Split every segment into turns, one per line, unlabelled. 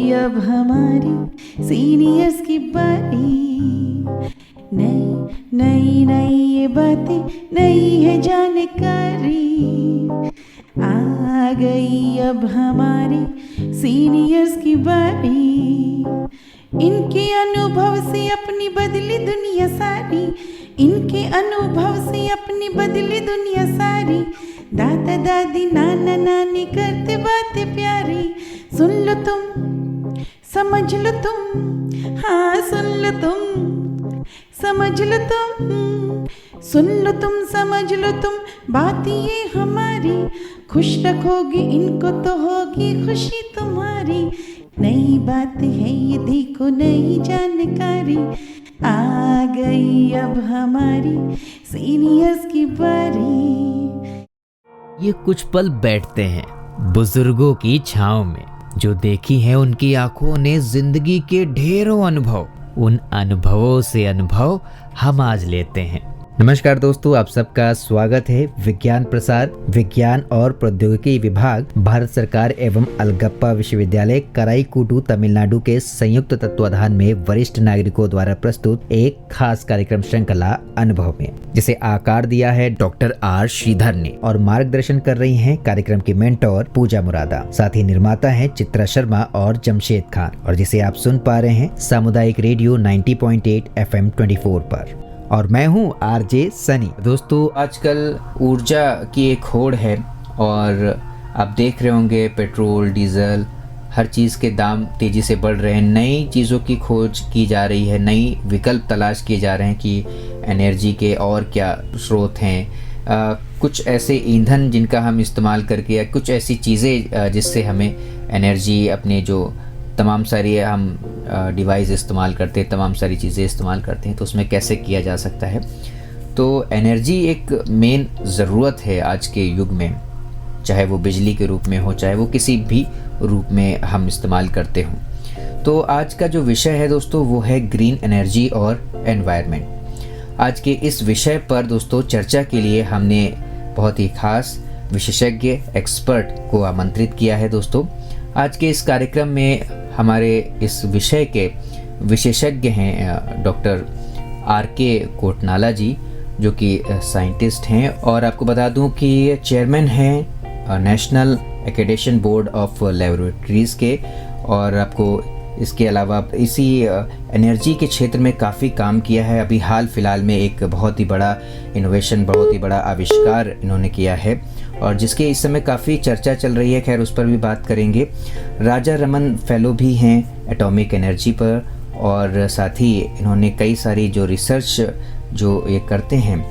गई अब हमारी सीनियर्स की बारी। नई नई नई ये बातें, नई है जानकारी। आ गई अब हमारी सीनियर्स की बारी। इनके अनुभव से अपनी बदली दुनिया सारी। इनके अनुभव से अपनी बदली दुनिया सारी। दादा दादी नाना नानी करते बातें प्यारी। सुन लो तुम, समझ लो तुम, हाँ सुन लो तुम, समझ लो तुम। सुन लो तुम, समझ लो तुम, बात ये हमारी। खुश रखोगे इनको तो होगी खुशी तुम्हारी। नई बात है ये देखो, नई जानकारी। आ गई अब हमारी सीनियर्स की बारी।
ये कुछ पल बैठते हैं बुजुर्गों की छांव में, जो देखी है उनकी आंखों ने जिंदगी के ढेरों अनुभव। उन अनुभवों से अनुभव हम आज लेते हैं। नमस्कार दोस्तों, आप सबका स्वागत है। विज्ञान प्रसार, विज्ञान और प्रौद्योगिकी विभाग, भारत सरकार एवं अलगप्पा विश्वविद्यालय कराईकुटू तमिलनाडु के संयुक्त तत्वाधान में वरिष्ठ नागरिकों द्वारा प्रस्तुत एक खास कार्यक्रम श्रृंखला अनुभव में, जिसे आकार दिया है डॉक्टर आर श्रीधर ने, और मार्गदर्शन कर रही हैं कार्यक्रम की मेंटोर पूजा मुरादा। साथ ही निर्माता हैं चित्रा शर्मा और जमशेद खान, और जिसे आप सुन पा रहे हैं सामुदायिक रेडियो 90.8 FM 24 पर। और मैं हूं आरजे सनी। दोस्तों, आजकल ऊर्जा की एक होड़ है और आप देख रहे होंगे पेट्रोल, डीजल, हर चीज़ के दाम तेज़ी से बढ़ रहे हैं। नई चीज़ों की खोज की जा रही है, नई विकल्प तलाश किए जा रहे हैं कि एनर्जी के और क्या स्रोत हैं। कुछ ऐसे ईंधन जिनका हम इस्तेमाल करके, या कुछ ऐसी चीज़ें जिससे हमें एनर्जी, अपने जो तमाम सारी हम डिवाइस इस्तेमाल करते हैं, तमाम सारी चीज़ें इस्तेमाल करते हैं, तो उसमें कैसे किया जा सकता है। तो एनर्जी एक मेन ज़रूरत है आज के युग में, चाहे वो बिजली के रूप में हो, चाहे वो किसी भी रूप में हम इस्तेमाल करते हों। तो आज का जो विषय है दोस्तों, वो है ग्रीन एनर्जी और एनवायरनमेंट। आज के इस विषय पर दोस्तों चर्चा के लिए हमने बहुत ही खास विशेषज्ञ एक्सपर्ट को आमंत्रित किया है। दोस्तों, आज के इस कार्यक्रम में हमारे इस विषय के विशेषज्ञ हैं डॉक्टर आर के कोटनाला जी, जो कि साइंटिस्ट हैं, और आपको बता दूं कि ये चेयरमैन हैं national accreditation board of laboratories के, और आपको इसके अलावा इसी एनर्जी के क्षेत्र में काफ़ी काम किया है। अभी हाल फिलहाल में एक बहुत ही बड़ा इनोवेशन, बहुत ही बड़ा आविष्कार इन्होंने किया है, और जिसके इस समय काफ़ी चर्चा चल रही है। खैर, उस पर भी बात करेंगे। राजा रमन फेलो भी हैं एटॉमिक एनर्जी पर, और साथ ही इन्होंने कई सारी जो रिसर्च जो ये करते हैं,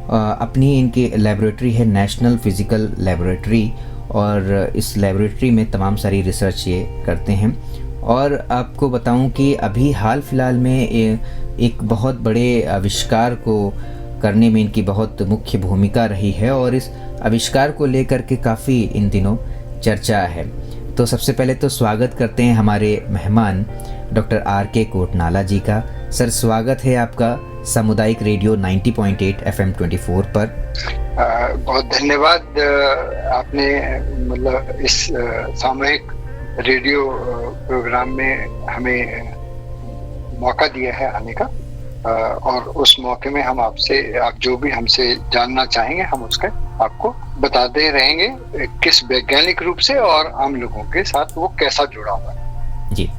अपनी इनकी लेबोरेटरी है नेशनल फिज़िकल लेबोरेटरी, और इस लेबोरेटरी में तमाम सारी रिसर्च ये करते हैं। और आपको बताऊं कि अभी हाल फिलहाल में एक बहुत बड़े आविष्कार को करने में इनकी बहुत मुख्य भूमिका रही है, और इस आविष्कार को लेकर के काफ़ी इन दिनों चर्चा है। तो सबसे पहले तो स्वागत करते हैं हमारे मेहमान डॉक्टर आर के कोटनाला जी का। सर, स्वागत है आपका सामुदायिक रेडियो 90.8 FM 24 पर।
बहुत धन्यवाद। आपने मतलब इस सामूहिक रेडियो प्रोग्राम में हमें मौका दिया है आने का, और उस मौके में हम आपसे, आप जो भी हमसे जानना चाहेंगे हम उसका आपको बताते रहेंगे, किस वैज्ञानिक रूप से और आम लोगों के साथ वो कैसा जुड़ा हुआ है।
जी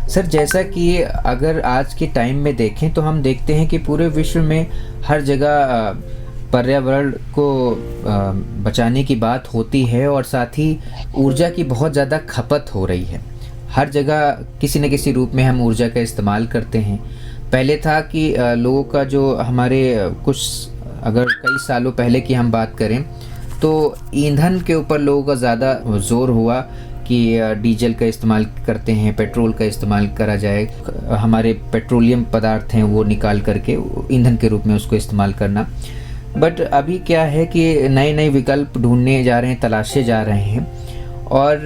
सर, जैसा कि अगर आज के टाइम में देखें तो हम देखते हैं कि पूरे विश्व में हर जगह पर्यावरण को बचाने की बात होती है, और साथ ही ऊर्जा की बहुत ज़्यादा खपत हो रही है। हर जगह किसी न किसी रूप में हम ऊर्जा का इस्तेमाल करते हैं। पहले था कि लोगों का जो हमारे कुछ, अगर कई सालों पहले की हम बात करें तो ईंधन के ऊपर लोगों का ज़्यादा जोर हुआ कि डीजल का इस्तेमाल करते हैं, पेट्रोल का इस्तेमाल करा जाए, हमारे पेट्रोलियम पदार्थ हैं वो निकाल करके ईंधन के रूप में उसको इस्तेमाल करना। बट अभी क्या है कि नए नए विकल्प ढूंढने जा रहे हैं, तलाशे जा रहे हैं, और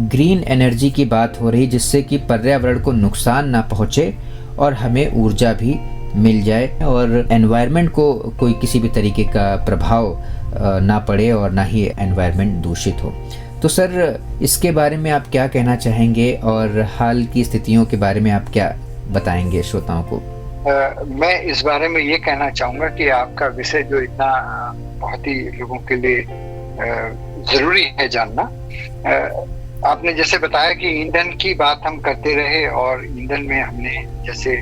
ग्रीन एनर्जी की बात हो रही, जिससे कि पर्यावरण को नुकसान ना पहुँचे और हमें ऊर्जा भी मिल जाए, और एनवायरनमेंट को कोई किसी भी तरीके का प्रभाव ना पड़े, और ना ही एनवायरनमेंट दूषित हो। तो सर इसके बारे में आप क्या कहना चाहेंगे और हाल की स्थितियों के बारे में आप क्या बताएंगे श्रोताओं को?
मैं इस बारे में ये कहना चाहूंगा कि आपका विषय जो इतना बहुत ही लोगों के लिए जरूरी है जानना, आपने जैसे बताया कि ईंधन की बात हम करते रहे और ईंधन में हमने जैसे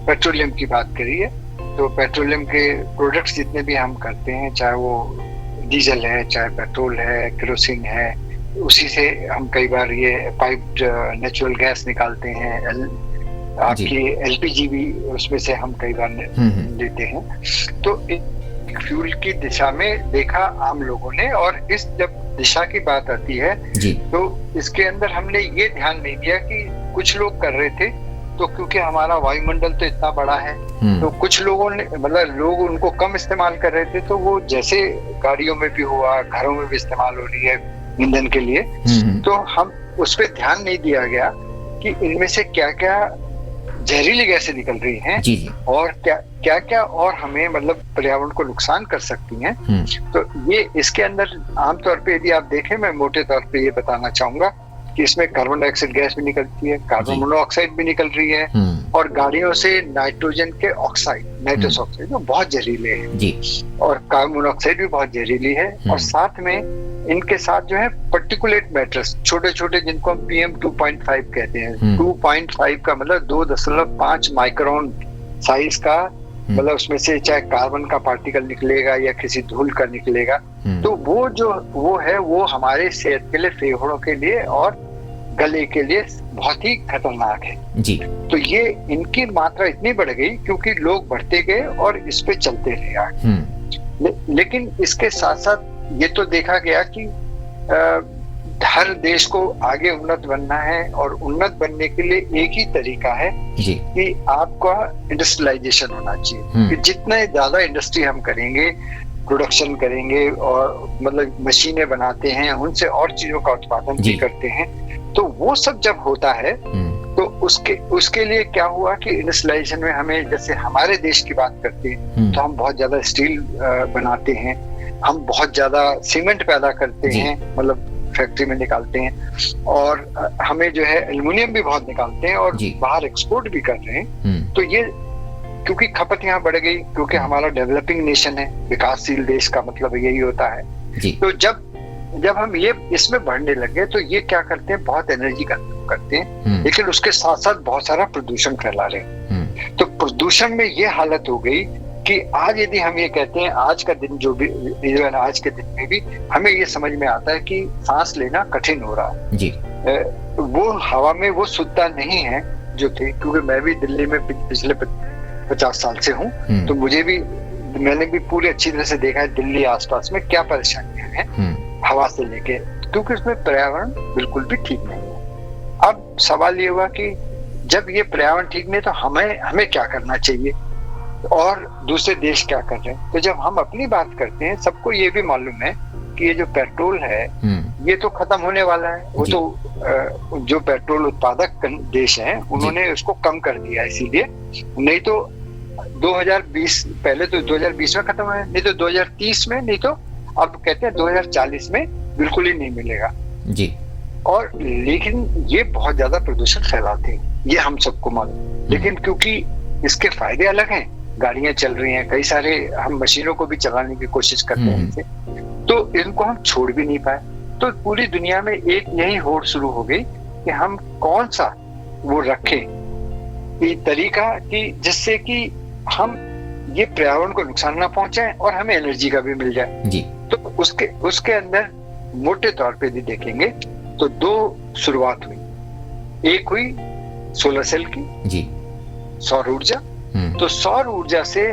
पेट्रोलियम की बात करी है, तो पेट्रोलियम के प्रोडक्ट्स जितने भी हम करते हैं, चाहे वो डीजल है, चाहे पेट्रोल है, केरोसिन है, उसी से हम कई बार ये पाइप्ड नेचुरल गैस निकालते हैं, आपकी एलपीजी भी उसमें से हम कई बार लेते हैं। तो एक फ्यूल की दिशा में देखा आम लोगों ने, और इस जब दिशा की बात आती है तो इसके अंदर हमने ये ध्यान नहीं दिया कि कुछ लोग कर रहे थे, तो क्योंकि हमारा वायुमंडल तो इतना बड़ा है, तो कुछ लोगों ने मतलब लोग उनको कम इस्तेमाल कर रहे थे, तो वो जैसे गाड़ियों में भी हुआ, घरों में भी इस्तेमाल हो रही है ईंधन के लिए, तो हम उस पर ध्यान नहीं दिया गया कि इनमें से क्या क्या जहरीली गैसें निकल रही हैं और क्या क्या और हमें मतलब पर्यावरण को नुकसान कर सकती हैं। तो ये इसके अंदर आमतौर पे यदि आप देखें, मैं मोटे तौर पे ये बताना चाहूंगा कि इसमें कार्बन डाइऑक्साइड गैस भी निकलती है, कार्बन मोनोऑक्साइड भी निकल रही है, और गाड़ियों से नाइट्रोजन के ऑक्साइड, नाइट्रस ऑक्साइड जो बहुत जहरीले हैं, और कार्बन मोनोऑक्साइड भी बहुत जहरीली है, और साथ में इनके साथ जो है पर्टिकुलेट मैटर्स छोटे छोटे जिनको हम PM 2.5 कहते हैं। 2.5 का मतलब 2.5 माइक्रोन साइज का, मतलब उसमें से चाहे कार्बन का पार्टिकल निकलेगा या किसी धूल का निकलेगा, तो वो है वो हमारे सेहत के लिए, फेफड़ों के लिए और गले के लिए बहुत ही खतरनाक है जी। तो ये इनकी मात्रा इतनी बढ़ गई क्योंकि लोग बढ़ते गए और इस पे चलते रहे आगे। लेकिन इसके साथ साथ ये तो देखा गया कि हर देश को आगे उन्नत बनना है, और उन्नत बनने के लिए एक ही तरीका है कि आपका इंडस्ट्रियलाइजेशन होना चाहिए। कि जितने ज्यादा इंडस्ट्री हम करेंगे, प्रोडक्शन करेंगे, और मतलब मशीनें बनाते हैं, उनसे और चीजों का उत्पादन भी करते हैं, तो वो सब जब होता है तो उसके लिए क्या हुआ कि इंडस्ट्रियलाइजेशन में हमें, जैसे हमारे देश की बात करते हैं तो हम बहुत ज्यादा स्टील बनाते हैं, हम बहुत ज्यादा सीमेंट पैदा करते हैं, मतलब फैक्ट्री में निकालते हैं, और हमें जो है एल्युमिनियम भी बहुत निकालते हैं और बाहर एक्सपोर्ट भी कर रहे हैं। तो ये क्योंकि खपत यहाँ बढ़ गई, क्योंकि हमारा डेवलपिंग नेशन है, विकासशील देश का मतलब यही होता है। तो जब हम ये इसमें बढ़ने लगे तो ये क्या करते हैं, बहुत एनर्जी कंज्यूम करते हैं, लेकिन उसके साथ साथ बहुत सारा प्रदूषण फैला रहे हैं। तो प्रदूषण में ये हालत हो गई कि आज यदि हम ये कहते हैं, आज का दिन जो भी, आज के दिन में भी हमें ये समझ में आता है कि सांस लेना कठिन हो रहा है जी। वो हवा में वो शुद्धता नहीं है जो थी, क्योंकि मैं भी दिल्ली में पिछले 50 साल से हूँ, तो मैंने भी पूरी अच्छी तरह से देखा है दिल्ली आसपास में क्या परेशानियां हैं हवा से लेके, क्योंकि उसमें पर्यावरण बिल्कुल भी ठीक नहीं है। अब सवाल ये हुआ कि जब ये पर्यावरण ठीक नहीं तो हमें क्या करना चाहिए और दूसरे देश क्या कर रहे हैं। तो जब हम अपनी बात करते हैं, सबको ये भी मालूम है कि ये जो पेट्रोल है ये तो खत्म होने वाला है। वो तो जो पेट्रोल उत्पादक देश हैं उन्होंने उसको कम कर दिया, इसीलिए नहीं तो 2020 पहले तो 2020 में खत्म है, नहीं तो 2030 में, नहीं तो अब कहते हैं 2040 में बिल्कुल ही नहीं मिलेगा जी। और लेकिन ये बहुत ज्यादा प्रदूषण फैलाते हैं, ये हम सबको मालूम। लेकिन क्योंकि इसके फायदे अलग हैं, गाड़ियां चल रही हैं, कई सारे हम मशीनों को भी चलाने की कोशिश करते हैं इनसे, तो इनको हम छोड़ भी नहीं पाए। तो पूरी दुनिया में एक यही होड़ शुरू हो गई कि हम कौन सा वो रखें कि तरीका कि जिससे कि हम ये पर्यावरण को नुकसान ना पहुंचाएं और हमें एनर्जी का भी मिल जाए जी। तो उसके अंदर मोटे तौर पे भी देखेंगे तो 2 शुरुआत हुई। एक हुई सोलर सेल की जी, सौर ऊर्जा। तो सौर ऊर्जा से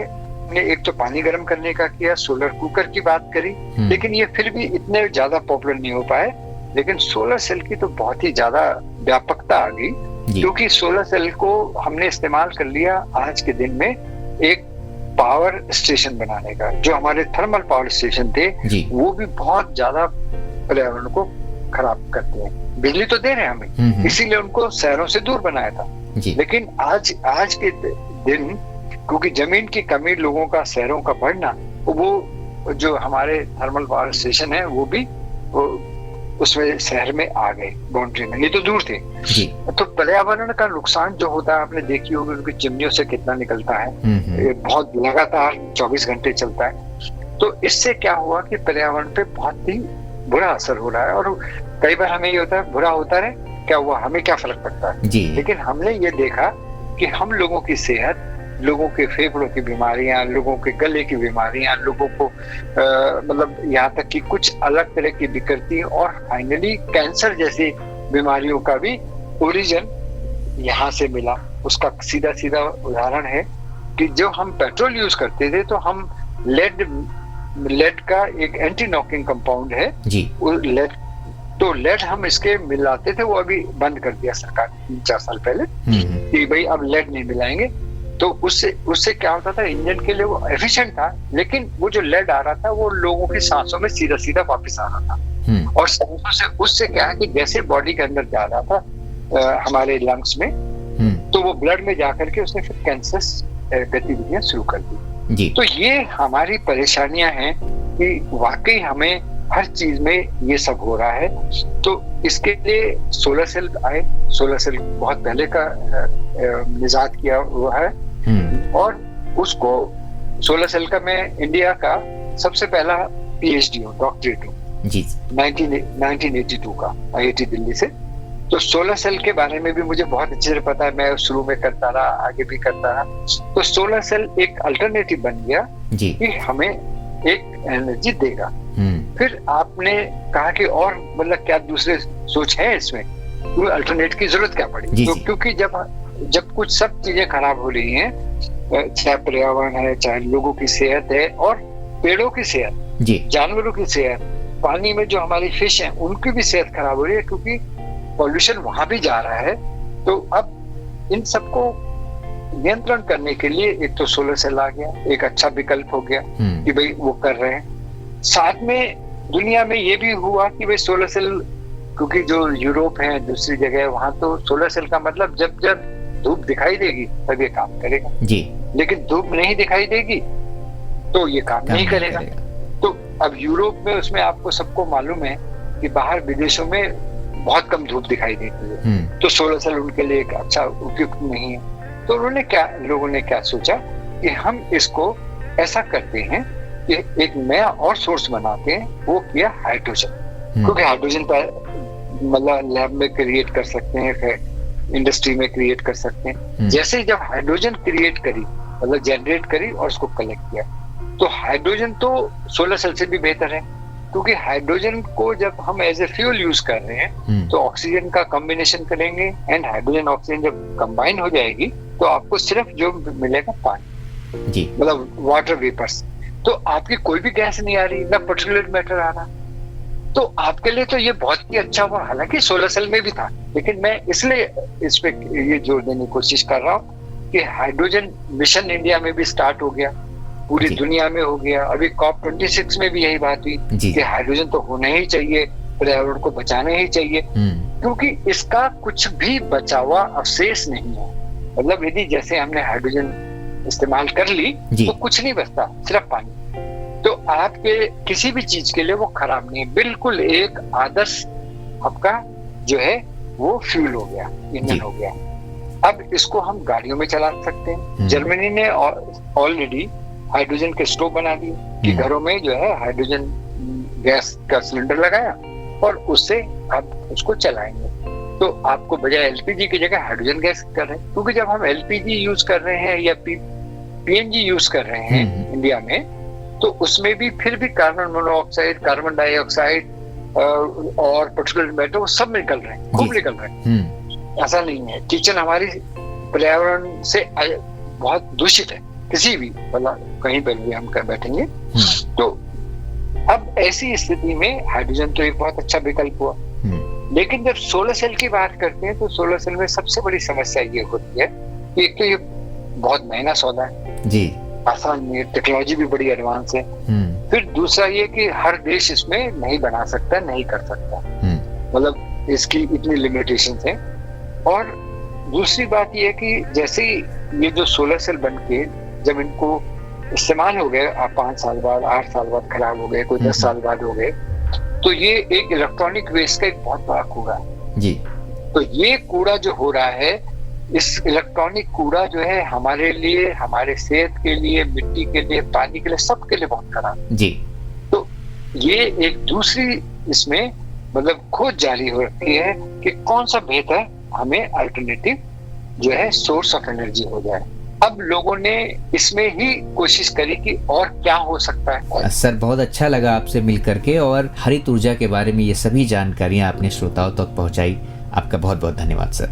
ने एक तो पानी गर्म करने का किया, सोलर कुकर की बात करी, लेकिन ये फिर भी इतने ज्यादा पॉपुलर नहीं हो पाए। लेकिन सोलर सेल की तो बहुत ही ज्यादा व्यापकता आ गई, क्योंकि सोलर सेल को हमने इस्तेमाल कर लिया आज के दिन में एक पावर स्टेशन बनाने का। जो हमारे थर्मल पावर स्टेशन थे वो भी बहुत ज्यादा पर्यावरण को खराब करते हैं। बिजली तो दे रहे हैं हमें, इसीलिए उनको शहरों से दूर बनाया था। लेकिन आज के दिन क्योंकि जमीन की कमी, लोगों का शहरों का बढ़ना, वो जो हमारे थर्मल पावर स्टेशन है वो भी उसमें शहर में आ गए, बाउंड्री में, नहीं तो दूर थे
जी।
तो पर्यावरण का नुकसान जो होता है आपने देखी होगी, उनकी चिमनियों से कितना निकलता है, ये बहुत लगातार 24 घंटे चलता है। तो इससे क्या हुआ कि पर्यावरण पे बहुत ही बुरा असर हो रहा है। और कई बार हमें ये होता है बुरा होता है, क्या हुआ, हमें क्या फर्क पड़ता है
जी।
लेकिन हमने ये देखा कि हम लोगों की सेहत, लोगों के फेफड़ों की बीमारियां, लोगों के गले की बीमारियां, लोगों को मतलब यहाँ तक कि कुछ अलग तरह की विकृति और फाइनली कैंसर जैसी बीमारियों का भी ओरिजिन यहाँ से मिला। उसका सीधा सीधा उदाहरण है कि जो हम पेट्रोल यूज करते थे तो हम लेड का एक एंटी नॉकिंग कंपाउंड है
जी।
लेड हम इसके मिलाते थे, वो अभी बंद कर दिया सरकार 3-4 साल पहले कि भाई अब लेड नहीं मिलाएंगे। तो उससे क्या होता था, इंजन के लिए वो एफिशिएंट था, लेकिन वो जो लेड आ रहा था वो लोगों की सांसों में सीधा सीधा वापस आ रहा था। और सांसों से उससे क्या है कि जैसे बॉडी के अंदर जा रहा था हमारे लंग्स में, तो वो ब्लड में जाकर के उसने फिर कैंसर गतिविधियां शुरू कर दी जी। तो ये हमारी परेशानियां हैं कि वाकई हमें हर चीज में ये सब हो रहा है। तो इसके लिए सोलर सेल आए, सोलर सेल बहुत पहले का निजात किया हुआ है और उसको सोलर सेल का मैं इंडिया का सबसे पहला पीएचडी हूँ, डॉक्टरेट हूँ जी 1982 का IIT दिल्ली से। तो सोलर सेल के बारे में भी मुझे बहुत अच्छे से पता है, मैं शुरू में करता रहा, आगे भी करता रहा। तो सोलर सेल एक अल्टरनेटिव बन गया जी। कि हमें एक एनर्जी देगा। फिर आपने कहा कि और मतलब क्या दूसरे सोच है इसमें, कोई अल्टरनेट की जरूरत क्या पड़ी? तो क्योंकि जब कुछ सब चीजें खराब हो रही हैं, चाहे पर्यावरण है, चाहे लोगों की सेहत है और पेड़ों की सेहत जी, जानवरों की सेहत, पानी में जो हमारी फिश है उनकी भी सेहत खराब हो रही है क्योंकि पॉल्यूशन वहां भी जा रहा है। तो अब इन सबको नियंत्रण करने के लिए एक तो सोलर सेल आ गया, एक अच्छा विकल्प हो गया कि भाई वो कर रहे हैं। साथ में दुनिया में ये भी हुआ कि भाई सोलर सेल, क्योंकि जो यूरोप है दूसरी जगह, वहां तो सोलर सेल का मतलब जब जब धूप दिखाई देगी तब ये काम करेगा जी। लेकिन धूप नहीं दिखाई देगी तो ये काम नहीं करेगा। तो अब यूरोप में उसमें आपको सबको मालूम है कि बाहर विदेशों में बहुत कम धूप दिखाई देती है, तो सोलर सेल उनके लिए एक अच्छा उपयुक्त नहीं है। तो लोगों ने क्या सोचा कि हम इसको ऐसा करते हैं कि एक नया और सोर्स बनाते हैं, वो किया हाइड्रोजन। क्योंकि हाइड्रोजन पर मतलब लैब में क्रिएट कर सकते हैं, इंडस्ट्री में क्रिएट कर सकते हैं। जैसे जब हाइड्रोजन क्रिएट करी, मतलब जनरेट करी और उसको कलेक्ट किया, तो हाइड्रोजन तो सोलर सेल से भी बेहतर है क्योंकि हाइड्रोजन को जब हम एज ए फ्यूल यूज कर रहे हैं तो ऑक्सीजन का कॉम्बिनेशन करेंगे एंड हाइड्रोजन ऑक्सीजन जब कंबाइन हो जाएगी तो आपको सिर्फ जो मिलेगा पानी जी, मतलब वाटर वेपर्स। तो आपकी कोई भी गैस नहीं आ रही, ना पर्टिकुलर मैटर आ रहा। तो आपके लिए तो ये बहुत ही अच्छा हुआ। हालांकि सोलर सेल में भी था, लेकिन मैं इसलिए इस पे ये जोर देने की कोशिश कर रहा हूँ कि हाइड्रोजन मिशन इंडिया में भी स्टार्ट हो गया, पूरी दुनिया में हो गया। अभी COP26 में भी यही बात हुई कि हाइड्रोजन तो होना ही चाहिए, पर्यावरण को बचाना ही चाहिए क्योंकि इसका कुछ भी बचा हुआ अवशेष नहीं है। मतलब यदि जैसे हमने हाइड्रोजन इस्तेमाल कर ली तो कुछ नहीं बचता, सिर्फ पानी। तो आपके किसी भी चीज के लिए वो खराब नहीं है, बिल्कुल एक आदर्श आपका जो है वो फ्यूल हो गया, ईंधन हो गया। अब इसको हम गाड़ियों में चला सकते हैं। जर्मनी ने ऑलरेडी हाइड्रोजन के स्टोव बना दिए कि घरों में जो है हाइड्रोजन गैस का सिलेंडर लगाया और उससे आप उसको चलाएंगे। तो आपको बजाय एलपीजी की जगह हाइड्रोजन गैस कर रहे हैं, क्योंकि जब हम एलपीजी यूज कर रहे हैं या पीएनजी यूज कर रहे हैं इंडिया में, तो उसमें भी फिर भी कार्बन मोनोऑक्साइड, कार्बन डाइऑक्साइड और पर्टिकुलर मैटर वो सब निकल रहे हैं, खूब निकल रहे हैं। ऐसा नहीं है, किचन हमारी पर्यावरण से बहुत दूषित है, किसी भी मतलब कहीं पर भी हम बैठेंगे। तो अब ऐसी स्थिति में हाइड्रोजन तो एक बहुत अच्छा विकल्प हुआ। लेकिन जब सोलर सेल की बात करते हैं तो सोलर सेल में सबसे बड़ी समस्या ये होती है कि एक तो ये बहुत महंगा सौदा है जी, आसान नहीं है, टेक्नोलॉजी भी बड़ी एडवांस है। फिर दूसरा ये कि हर देश इसमें नहीं बना सकता, नहीं कर सकता, मतलब इसकी इतनी लिमिटेशंस है। और दूसरी बात ये है कि जैसे ये जो सोलर सेल बन के जब इनको इस्तेमाल हो गए 5 साल बाद, 8 साल बाद खराब हो गए, कोई 10 साल बाद हो गए, तो ये एक इलेक्ट्रॉनिक वेस्ट का एक बहुत बड़ा कूड़ा है
जी।
तो ये कूड़ा जो हो रहा है, इस इलेक्ट्रॉनिक कूड़ा जो है हमारे लिए, हमारे सेहत के लिए, मिट्टी के लिए, पानी के लिए, सबके लिए बहुत खराब
जी।
तो ये एक दूसरी इसमें मतलब खोज जारी हो रही है कि कौन सा बेहतर हमें अल्टरनेटिव जो है सोर्स ऑफ एनर्जी हो जाए। अब लोगों ने इसमें ही कोशिश करी कि और क्या हो सकता है।
सर बहुत अच्छा लगा आपसे मिल करके, और हरित ऊर्जा के बारे में ये सभी जानकारियां आपने श्रोताओं तक पहुंचाई। आपका बहुत बहुत धन्यवाद सर।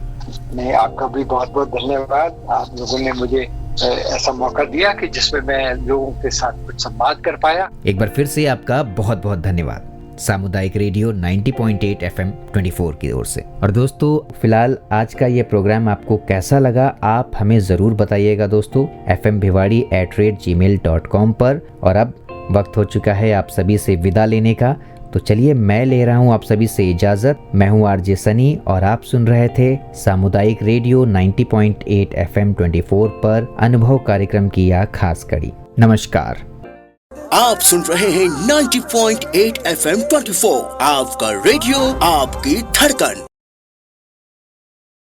नहीं, आपका भी बहुत बहुत धन्यवाद। आप लोगों ने मुझे ऐसा मौका दिया कि जिसमें मैं लोगों के साथ कुछ संवाद कर पाया।
एक बार फिर से आपका बहुत बहुत धन्यवाद सामुदायिक रेडियो 90.8 FM 24 की ओर से। और दोस्तों, फिलहाल आज का ये प्रोग्राम आपको कैसा लगा आप हमें ज़रूर बताइएगा दोस्तों, fmbhiwadi@gmail.com पर। और अब वक्त हो चुका है आप सभी से विदा लेने का, तो चलिए मैं ले रहा हूँ आप सभी से इजाज़त। मैं हूँ आरजे सनी और आप सुन रहे थे सामुदायिक रेडियो 90.8 FM 24 पर अनुभव कार्यक्रम की यह खास कड़ी। नमस्कार।
आप सुन रहे हैं 90.8 FM 24, आपका रेडियो, आपकी धड़कन।